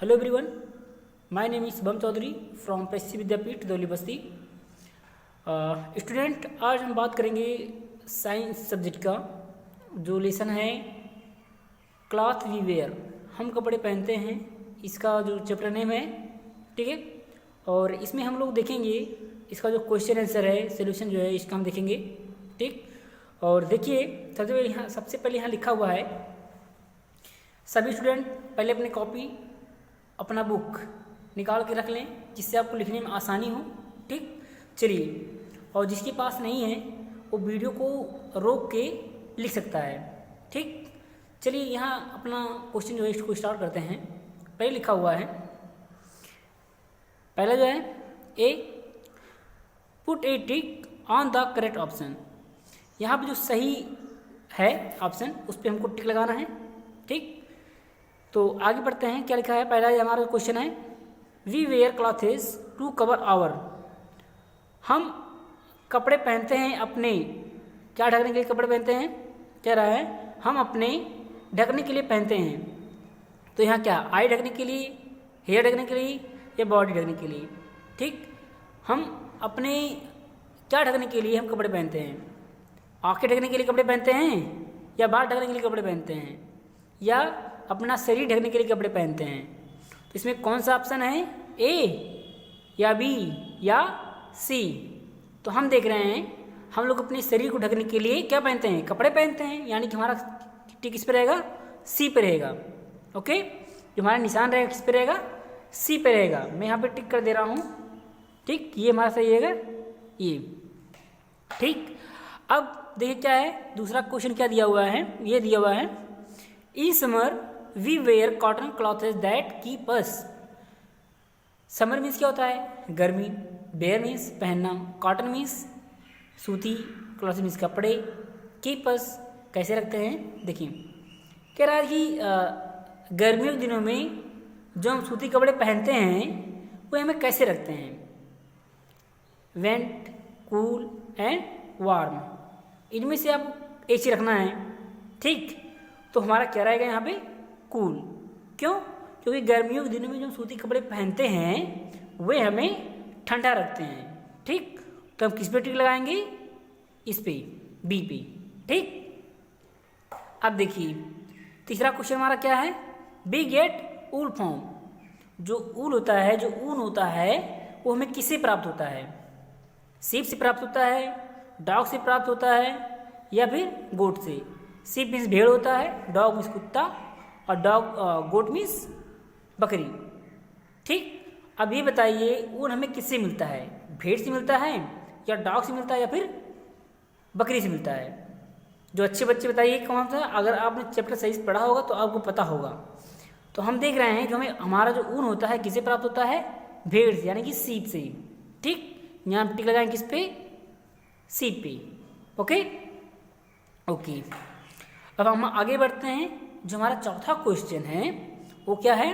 Hello everyone, my name is Shubham Chaudhary from Peshi Vidyapeeth दौली Basti. Student, आज हम बात करेंगे साइंस सब्जेक्ट का। जो लेसन है क्लॉथ वी वेयर, हम कपड़े पहनते हैं, इसका जो चैप्टर नेम है। ठीक है, और इसमें हम लोग देखेंगे इसका जो क्वेश्चन आंसर है, सोल्यूशन जो है इसका हम देखेंगे। ठीक, और देखिए सबसे पहले यहाँ लिखा हुआ है, सभी स्टूडेंट पहले अपनी कॉपी अपना बुक निकाल के रख लें जिससे आपको लिखने में आसानी हो। ठीक, चलिए, और जिसके पास नहीं है वो वीडियो को रोक के लिख सकता है। ठीक, चलिए यहाँ अपना क्वेश्चन जो है इसको स्टार्ट करते हैं। पहले लिखा हुआ है, पहला जो है A, put a tick on the correct option. यहाँ पे जो सही है ऑप्शन उस पर हमको टिक लगाना है। ठीक, तो आगे बढ़ते हैं। क्या लिखा है, पहला हमारा क्वेश्चन है we wear clothes to cover our. हम कपड़े पहनते हैं अपने, क्या ढकने के लिए कपड़े पहनते हैं, कह रहा है हम अपने ढकने के लिए पहनते हैं। तो यहाँ क्या, आई ढकने के लिए, हेयर ढकने के लिए या बॉडी ढकने के लिए। ठीक, हम अपने क्या ढकने के लिए हम कपड़े पहनते हैं, आंखें ढकने के लिए कपड़े पहनते हैं या बाल ढकने के लिए कपड़े पहनते हैं या अपना शरीर ढकने के लिए कपड़े पहनते हैं। तो इसमें कौन सा ऑप्शन है, ए या बी या सी। तो हम देख रहे हैं हम लोग अपने शरीर को ढकने के लिए क्या पहनते हैं, कपड़े पहनते हैं, यानी कि हमारा टिक किस पे रहेगा, सी पे रहेगा। ओके, जो हमारा निशान रहेगा किस पे रहेगा, सी पे रहेगा। मैं यहाँ पे टिक कर दे रहा हूँ। ठीक, ये हमारा सही रहेगा ये। ठीक, अब देखिए क्या है, दूसरा क्वेश्चन क्या दिया हुआ है, ये दिया हुआ है in summer we wear cotton clothes that keep us. Summer means क्या होता है, गर्मी, वेयर मीन्स पहनना, कॉटन मीन्स सूती, क्लॉथ मीन्स कपड़े, कीप अस कैसे रखते हैं। देखिए कह रहा है कि गर्मियों के दिनों में जो हम सूती कपड़े पहनते हैं वो हमें कैसे रखते हैं, वेंट, कूल एंड वार्म, इनमें से आप एक चीज रखना है। ठीक, तो हमारा क्या रहेगा यहाँ पे, कूल। क्यों, क्योंकि गर्मियों के दिनों में जो सूती कपड़े पहनते हैं वे हमें ठंडा रखते हैं। ठीक, तो हम किस पे टिक लगाएंगे, इस पे, बी पे। ठीक, अब देखिए तीसरा क्वेश्चन हमारा क्या है, वी गेट ऊल फ्रॉम। जो ऊल होता है, जो ऊन होता है वो हमें किससे प्राप्त होता है, सीप से प्राप्त होता है, डॉग से प्राप्त होता है या फिर गोट से। सीप मीन्स भेड़ होता है, डॉग मीन्स कुत्ता और गोट मीन्स बकरी। ठीक, अब ये बताइए ऊन हमें किससे मिलता है, भेड़ से मिलता है या डॉग से मिलता है या फिर बकरी से मिलता है। जो अच्छे बच्चे बताइए कौन सा, अगर आपने चैप्टर सही से पढ़ा होगा तो आपको पता होगा। तो हम देख रहे हैं कि हमें हमारा जो ऊन होता है किससे प्राप्त होता है, भेड़ से, यानी कि सीप से। ठीक, यहाँ टिक लगाएं किस पे, सीप पे। ओके ओके, अब हम आगे बढ़ते हैं। जो हमारा चौथा क्वेश्चन है वो क्या है,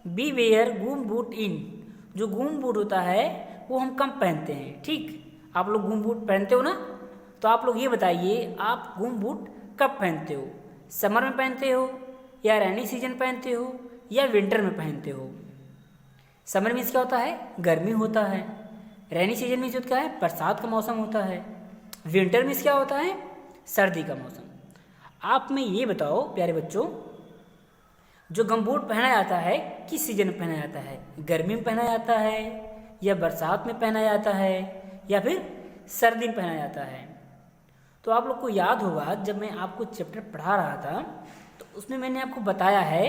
बी वेयर गूम बूट इन। जो गूम बूट होता है वो हम कब पहनते हैं। ठीक, आप लोग गूम बूट पहनते हो ना, तो आप लोग ये बताइए आप गूम बूट कब पहनते हो, समर में पहनते हो या रेनी सीजन पहनते हो या विंटर में पहनते हो। समर मीन्स क्या होता है, गर्मी होता है। रेनी सीजन मीन्स क्या है, बरसात का मौसम होता है। विंटर मीन्स क्या होता है, सर्दी का मौसम। आप में ये बताओ प्यारे बच्चों, जो गमबूट पहना जाता है किस सीजन में पहना जाता है, गर्मी में पहना जाता है या बरसात में पहना जाता है या फिर सर्दी में पहना जाता है। तो आप लोग को याद होगा जब मैं आपको चैप्टर पढ़ा रहा था तो उसमें मैंने आपको बताया है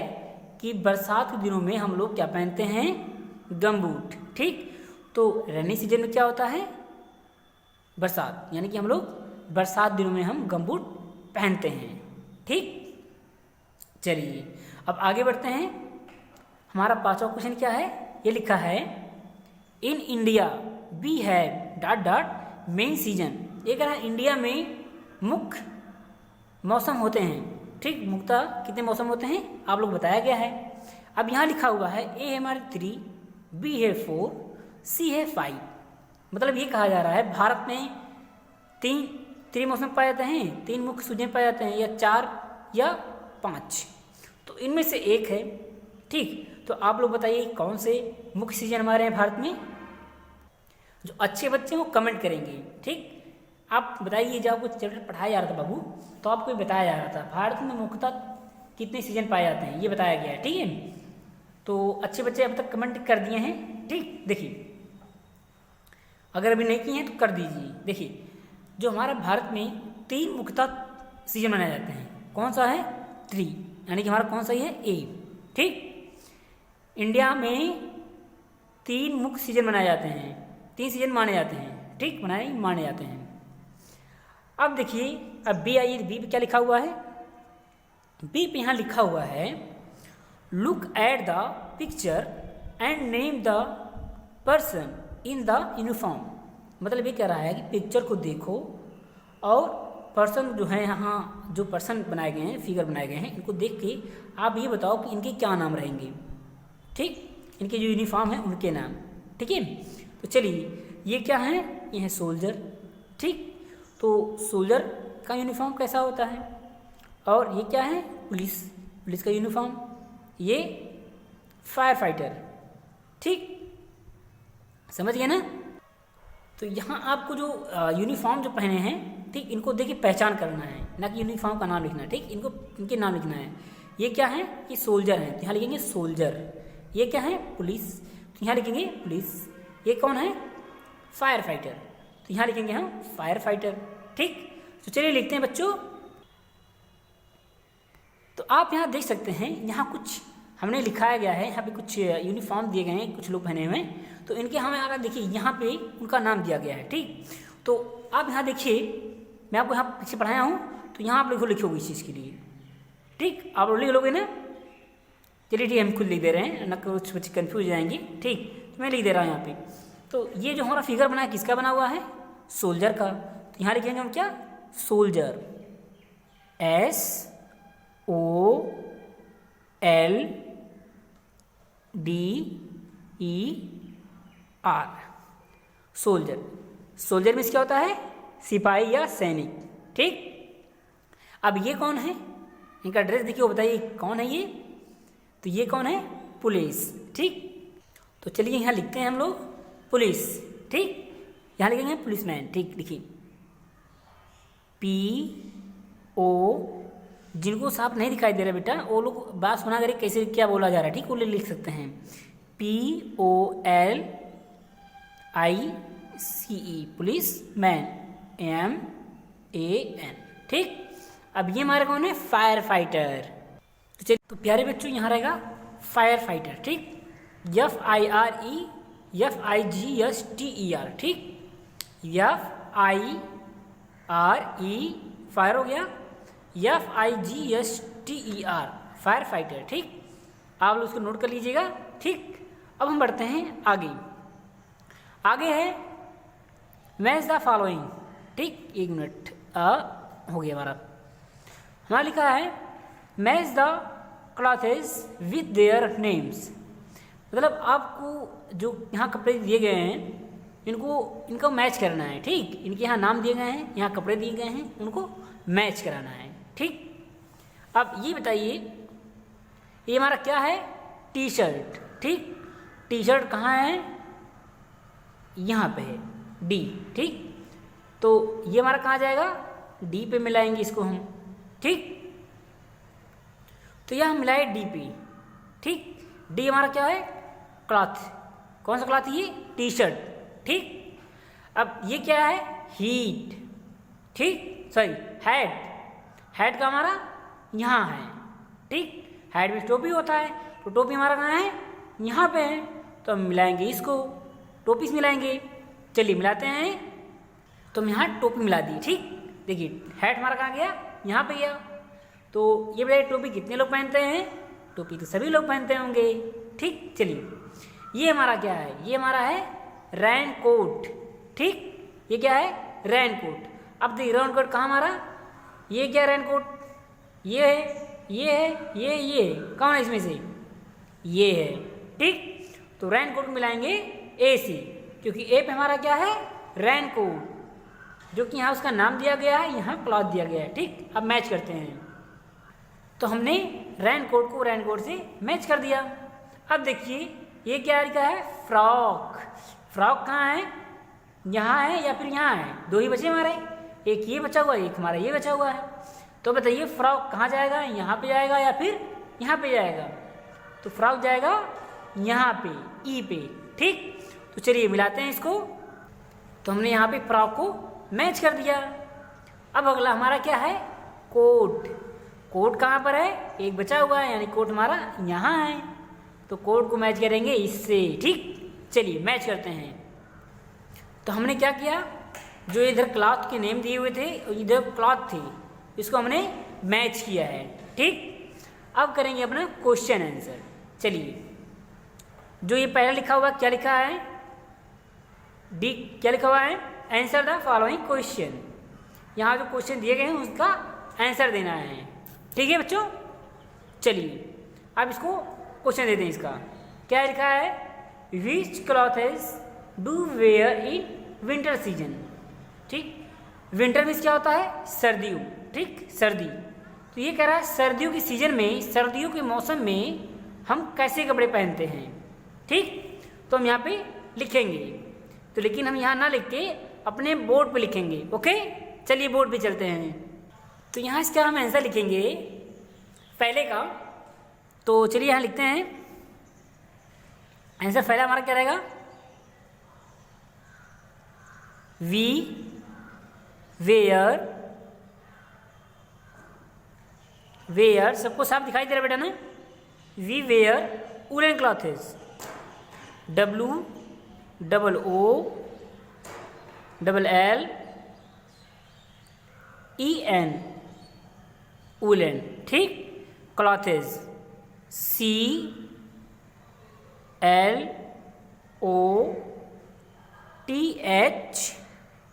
कि बरसात के दिनों में हम लोग क्या पहनते हैं, गमबूट। ठीक, तो रेनी सीजन में क्या होता है, बरसात, यानी कि हम लोग बरसात दिनों में हम गमबूट पहनते हैं। ठीक, चलिए अब आगे बढ़ते हैं। हमारा पांचवा क्वेश्चन क्या है, ये लिखा है in India we have dot dot main season. ये कह रहा है इंडिया में मुख्य मौसम होते हैं। ठीक, मुख्यतः कितने मौसम होते हैं आप लोग बताया गया है। अब यहाँ लिखा हुआ है ए है हमारे 3, बी है 4, सी है 5। मतलब ये कहा जा रहा है भारत में तीन मौसम पाए जाते हैं, 3 मुख्य सीजन पाए जाते हैं, या 4 या 5। तो इनमें से एक है ठीक, तो आप लोग बताइए कौन से मुख्य सीजन हमारे हैं भारत में। जो अच्छे बच्चे हैं वो कमेंट करेंगे। ठीक, आप बताइए, जब आपको चैप्टर पढ़ाया जा रहा था बाबू, तो आपको बताया जा रहा था भारत में मुख्यतः कितने सीजन पाए जाते हैं, ये बताया गया है। ठीक है, तो अच्छे बच्चे अब तक कमेंट कर दिए हैं। ठीक, देखिए अगर अभी नहीं किए हैं तो कर दीजिए। देखिए जो हमारा भारत में 3 मुख्यतः सीजन मनाए जाते हैं, कौन सा है 3, यानी कि हमारा कौन सा ही है ए। ठीक, इंडिया में 3 मुख्य सीजन मनाए जाते हैं, 3 सीजन माने जाते हैं। ठीक, माने जाते हैं। अब देखिए, अब बी आइए, बी पे क्या लिखा हुआ है। बी पे यहाँ लिखा हुआ है look at the picture and name the person in the uniform. मतलब ये कह रहा है कि पिक्चर को देखो और पर्सन जो है, यहाँ जो पर्सन बनाए गए हैं, फिगर बनाए गए हैं, इनको देख के आप ये बताओ कि इनके क्या नाम रहेंगे। ठीक, इनके जो यूनिफॉर्म है उनके नाम। ठीक है, तो चलिए ये क्या है, ये है सोल्जर। ठीक, तो सोल्जर का यूनिफॉर्म कैसा होता है, और ये क्या है पुलिस का यूनिफॉर्म, ये फायर फाइटर। ठीक, समझ गए ना। तो यहाँ आपको जो यूनिफॉर्म जो पहने हैं, ठीक, इनको देखिए पहचान करना है, ना कि यूनिफॉर्म का नाम लिखना है। ठीक, इनको इनके नाम लिखना है। ये क्या है, ये सोल्जर है, तो यहाँ लिखेंगे सोल्जर। ये क्या है, पुलिस, तो यहाँ लिखेंगे पुलिस। ये कौन है, फायर फाइटर, तो यहाँ लिखेंगे हम फायर फाइटर। ठीक, तो चलिए लिखते हैं बच्चों। तो आप यहाँ देख सकते हैं, यहाँ कुछ हमने लिखाया गया है, यहाँ पे कुछ यूनिफॉर्म दिए गए हैं, कुछ लोग पहने हुए हैं, तो इनके हमें आगे देखिए यहाँ पे उनका नाम दिया गया है। ठीक, तो आप यहाँ देखिए, मैं आपको यहाँ पीछे पढ़ाया हूँ, तो यहाँ आप लिखोगे इस चीज़ के लिए। ठीक, आप लोग लिख लोगे ना। चलिए ठीक, हम खुद लिख दे रहे हैं, ना कुछ बच्चे कन्फ्यूज हो जाएंगे। ठीक, तो मैं लिख दे रहा हूँ यहाँ पे। तो ये जो हमारा फिगर बना है, किसका बना हुआ है, सोल्जर का। तो यहाँ लिखेंगे हम क्या, soldier, SOLDER, soldier. Soldier means क्या होता है, सिपाही या सैनिक। ठीक, अब ये कौन है, इनका ड्रेस देखिए, वो बताइए कौन है ये। तो ये कौन है, पुलिस। ठीक, तो चलिए यहाँ लिखते हैं हम लोग पुलिस। ठीक, यहाँ लिखेंगे पुलिसमैन। ठीक, लिखिए PO, जिनको साफ नहीं दिखाई दे रहा बेटा, वो लोग बात सुना करें कैसे क्या बोला जा रहा है। ठीक, वो लिख सकते हैं POLICE, पुलिस मैन, MAN। ठीक, अब ये हमारे कौन है, फायर फाइटर। तो चलिए, तो प्यारे बच्चों यहाँ रहेगा फायर फाइटर। ठीक, FIREFIGSTER। ठीक, FIRE फायर हो गया, FIGSTER फायर फाइटर। ठीक, आप लोग उसको नोट कर लीजिएगा। ठीक, अब हम बढ़ते हैं आगे। आगे है मैच द फॉलोइंग। ठीक, 1 मिनट हो गया हमारा लिखा है match the clothes with their names. मतलब आपको जो यहाँ कपड़े दिए गए हैं, इनको मैच करना है। ठीक, इनके यहाँ नाम दिए गए हैं, यहाँ कपड़े दिए गए हैं, उनको मैच कराना है। ठीक, अब ये बताइए, ये हमारा क्या है, टी शर्ट। ठीक, टी शर्ट कहाँ है, यहाँ पे है D। ठीक, तो ये हमारा कहाँ जाएगा, D पे मिलाएंगे इसको हम। ठीक, तो यह हम मिलाए D पे। ठीक, D हमारा क्या है, क्लॉथ। कौन सा क्लॉथ, ये टी शर्ट। ठीक, अब ये क्या है, हीट। ठीक, सॉरी हैट। हैट का हमारा यहाँ है। ठीक, हैट में टोपी होता है, तो टोपी हमारा कहाँ है, यहाँ पे है, तो हम मिलाएंगे इसको, टोपी से मिलाएंगे। चलिए मिलाते हैं, तो हम यहाँ टोपी मिला दी। ठीक, देखिए हैट हमारा कहाँ गया, यहाँ पे गया। तो ये बताइए टोपी कितने लोग पहनते हैं, टोपी तो सभी लोग पहनते होंगे। ठीक, चलिए ये हमारा क्या है, ये हमारा है रेन कोट। ठीक, ये क्या है, रेन कोट। अब देखिए रेन कोट कहाँ हमारा, ये क्या रेन कोट, ये है, ये है, ये कौन है इसमें से, ये है। ठीक, तो रेन कोट मिलाएंगे ए से, क्योंकि ए पे हमारा क्या है, रेन कोट, जो कि यहाँ उसका नाम दिया गया है, यहाँ क्लॉथ दिया गया है। ठीक, अब मैच करते हैं। तो हमने रेन कोट को रेन कोट से मैच कर दिया। अब देखिए ये क्या लिखा है, फ्रॉक। फ्रॉक कहाँ है, यहाँ है या फिर यहाँ है, दो ही बचे हमारे, एक ये बचा हुआ है, एक हमारा ये बचा हुआ है। तो बताइए फ्रॉक कहाँ जाएगा, यहाँ पे जाएगा या फिर यहाँ पे जाएगा। तो फ्रॉक जाएगा यहाँ पे, ई पे। ठीक, तो चलिए मिलाते हैं इसको। तो हमने यहाँ पे फ्रॉक को मैच कर दिया। अब अगला हमारा क्या है, कोट। कोट कहाँ पर है, एक बचा हुआ है, यानी कोट हमारा यहाँ है। तो कोट को मैच करेंगे इससे। ठीक, चलिए मैच करते हैं। तो हमने क्या किया, जो इधर क्लॉथ के नेम दिए हुए थे, इधर क्लॉथ थे, इसको हमने मैच किया है। ठीक, अब करेंगे अपना क्वेश्चन आंसर। चलिए, जो ये पहला लिखा हुआ क्या लिखा है, डी, क्या लिखा हुआ है, आंसर द फॉलोइंग क्वेश्चन। यहाँ जो क्वेश्चन दिए गए हैं उसका आंसर देना है। ठीक है बच्चों, चलिए अब इसको क्वेश्चन देते हैं। इसका क्या लिखा है, which clothes do wear in winter season. ठीक, विंटर मीन्स क्या होता है, सर्दियों। ठीक, सर्दी। तो ये कह रहा है सर्दियों की सीजन में, सर्दियों के मौसम में हम कैसे कपड़े पहनते हैं। ठीक, तो हम यहाँ पे लिखेंगे। तो लेकिन हम यहाँ ना लिख के अपने बोर्ड पे लिखेंगे। ओके, चलिए बोर्ड पे चलते हैं। तो यहाँ इसका हम आंसर लिखेंगे पहले का। तो चलिए यहाँ लिखते हैं आंसर। पहला हमारा क्या रहेगा, वी वेयर, वेयर सबको साफ दिखाई दे रहा बेटा ना, we wear woollen clothes, WOOLLEN, woollen. ठीक, क्लॉथेस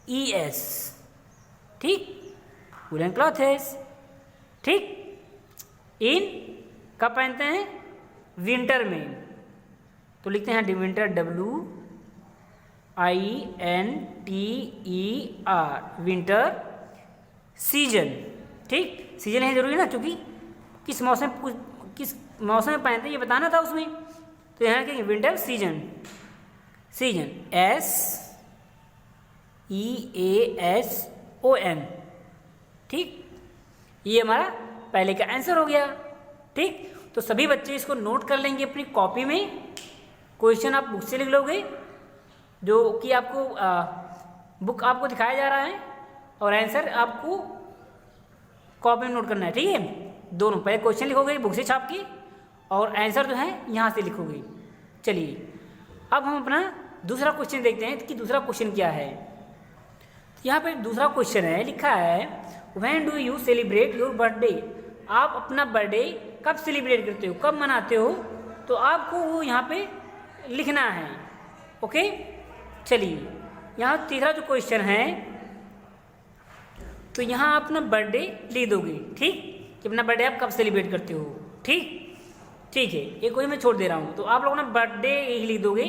CLOTHES। ठीक, वूलन क्लॉथेस। ठीक, इन कब पहनते हैं, विंटर में। तो लिखते हैं विंटर, WINTER, विंटर सीजन। ठीक, सीजन है जरूरी ना, क्योंकि किस मौसम में पहनते हैं ये बताना था उसमें। तो यहाँ कहेंगे विंटर सीजन, सीजन SEASON। ठीक, ये हमारा पहले का आंसर हो गया। ठीक, तो सभी बच्चे इसको नोट कर लेंगे अपनी कॉपी में। क्वेश्चन आप बुक से लिख लोगे, जो कि आपको बुक आपको दिखाया जा रहा है, और आंसर आपको कॉपी में नोट करना है। ठीक है, दोनों, पहले क्वेश्चन लिखोगे बुक से छाप के, और आंसर जो है यहाँ से लिखोगे। चलिए अब हम अपना दूसरा क्वेश्चन देखते हैं कि दूसरा क्वेश्चन क्या है। यहाँ पे दूसरा क्वेश्चन है, लिखा है when do you celebrate your birthday. आप अपना बर्थडे कब सेलिब्रेट करते हो, कब मनाते हो। तो आपको वो यहाँ पे लिखना है। ओके, चलिए यहाँ तीसरा जो क्वेश्चन है, तो यहाँ आप अपना बर्थडे लिख दोगे। ठीक, कि अपना बर्थडे आप कब सेलिब्रेट करते हो। ठीक, ठीक है, ये कोई मैं छोड़ दे रहा हूँ। तो आप लोग अपना बर्थडे ही लिख दोगे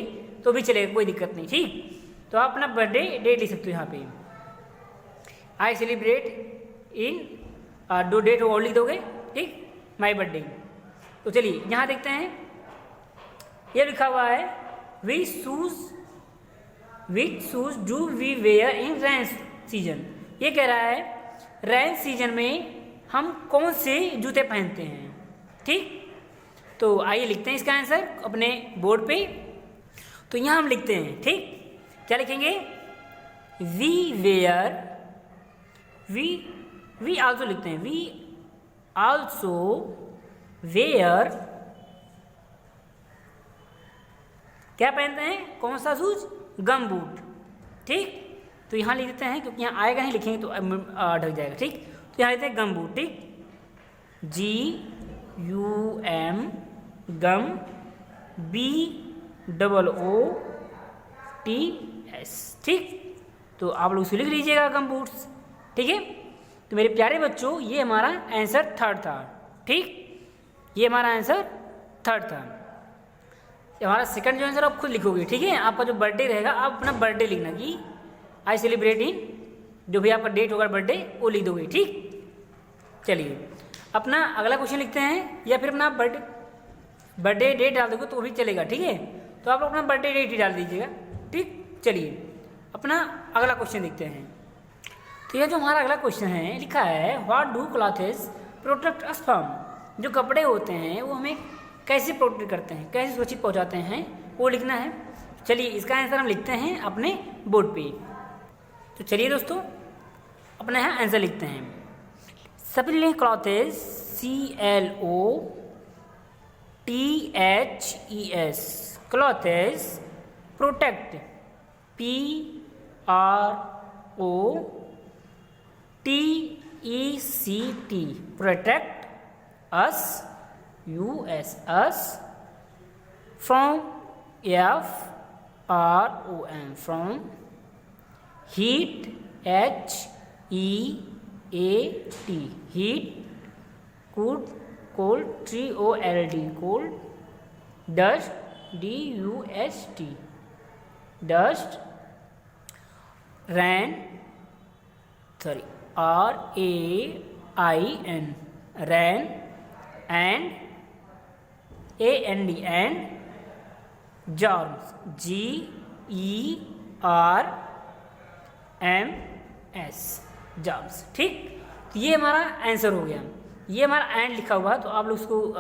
तो भी चलेगा, कोई दिक्कत नहीं। ठीक, तो आप अपना बर्थडे डेट लिख सकते हो यहाँ पे, I celebrate in, do date और लिख दोगे। ठीक, माई बर्थडे। तो चलिए यहाँ देखते हैं, ये लिखा हुआ है which shoes do we wear in rain season. ये कह रहा है रेन सीजन में हम कौन से जूते पहनते हैं। ठीक, तो आइए लिखते हैं इसका आंसर अपने बोर्ड पे। तो यहाँ हम लिखते हैं, ठीक, क्या लिखेंगे, वी आल्सो लिखते हैं, वी आल्सो वेयर, क्या पहनते हैं, कौन सा शूज, गम बूट। ठीक, तो यहाँ लिख देते हैं, क्योंकि यहाँ आएगा नहीं, लिखेंगे तो ढक जाएगा। ठीक, तो यहाँ लिखते हैं गम बूट। ठीक, GUM, गम, BOOTS। ठीक, तो आप लोग इसे लिख लीजिएगा गम बूट्स। ठीक है, तो मेरे प्यारे बच्चों ये हमारा आंसर थर्ड था। ठीक, ये हमारा आंसर थर्ड था। हमारा सेकंड जो आंसर आप खुद लिखोगे। ठीक है, आपका जो बर्थडे रहेगा आप अपना बर्थडे लिखना कि आई सेलिब्रेट इन, जो भी आपका डेट होगा बर्थडे वो लिख दोगे। ठीक, चलिए अपना अगला क्वेश्चन लिखते हैं, या फिर अपना बर्थडे बर्थडे डेट डाल दोगे तो भी चलेगा, ठीक है। तो आप लोग अपना बर्थडे डेट ही डाल दीजिएगा, ठीक। चलिए अपना अगला क्वेश्चन देखते हैं। तो ये जो हमारा अगला क्वेश्चन है, लिखा है what do clothes protect us from. जो कपड़े होते हैं वो हमें कैसे प्रोटेक्ट करते हैं, कैसे सुरक्षित पहुंचाते हैं, वो लिखना है। चलिए इसका आंसर हम लिखते हैं अपने बोर्ड पे। तो चलिए दोस्तों अपना यहाँ आंसर लिखते हैं। सबसे पहले clothes CLOTHES, clothes protect PROTECT, protect us from from heat HEAT, heat, cold COLD, cold, dust DUST, dust, rain RAIN, rain, and germs GERMS, germs, ठीक। तो ये हमारा आंसर हो गया। ये हमारा एंड लिखा हुआ है, तो आप लोग उसको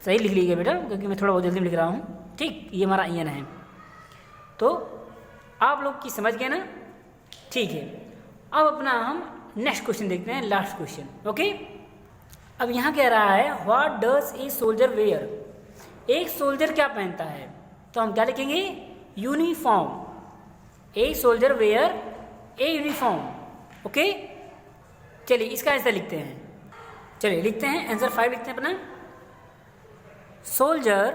सही लिख लीजिएगा बेटा, क्योंकि मैं थोड़ा बहुत जल्दी में लिख रहा हूँ, ठीक। ये हमारा एन है, तो आप लोग की समझ गए ना, ठीक है। अब अपना हम नेक्स्ट क्वेश्चन देखते हैं, लास्ट क्वेश्चन, ओके। अब यहाँ कह रहा है what does a soldier wear, एक सोल्जर क्या पहनता है। तो हम क्या लिखेंगे, uniform. A soldier wear a uniform, okay. चलिए इसका आंसर लिखते हैं। चलिए लिखते हैं आंसर 5 लिखते हैं अपना। Soldier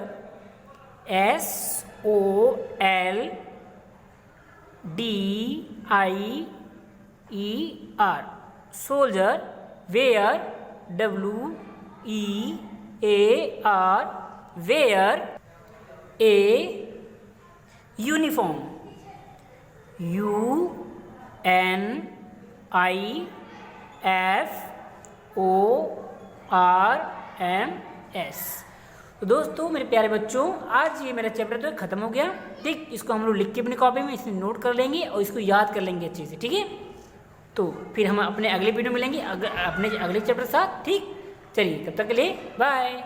SOLDIER, soldier, where WEAR, where, a uniform UNIFORMS। तो दोस्तों मेरे प्यारे बच्चों, आज ये मेरा चैप्टर तो खत्म हो गया, ठीक। इसको हम लोग लिख के अपनी कॉपी में इसे नोट कर लेंगे और इसको याद कर लेंगे अच्छे से, ठीक है। तो फिर हम अपने अगले वीडियो में मिलेंगे अपने अगले चैप्टर के साथ, ठीक। चलिए तब तक के लिए बाय।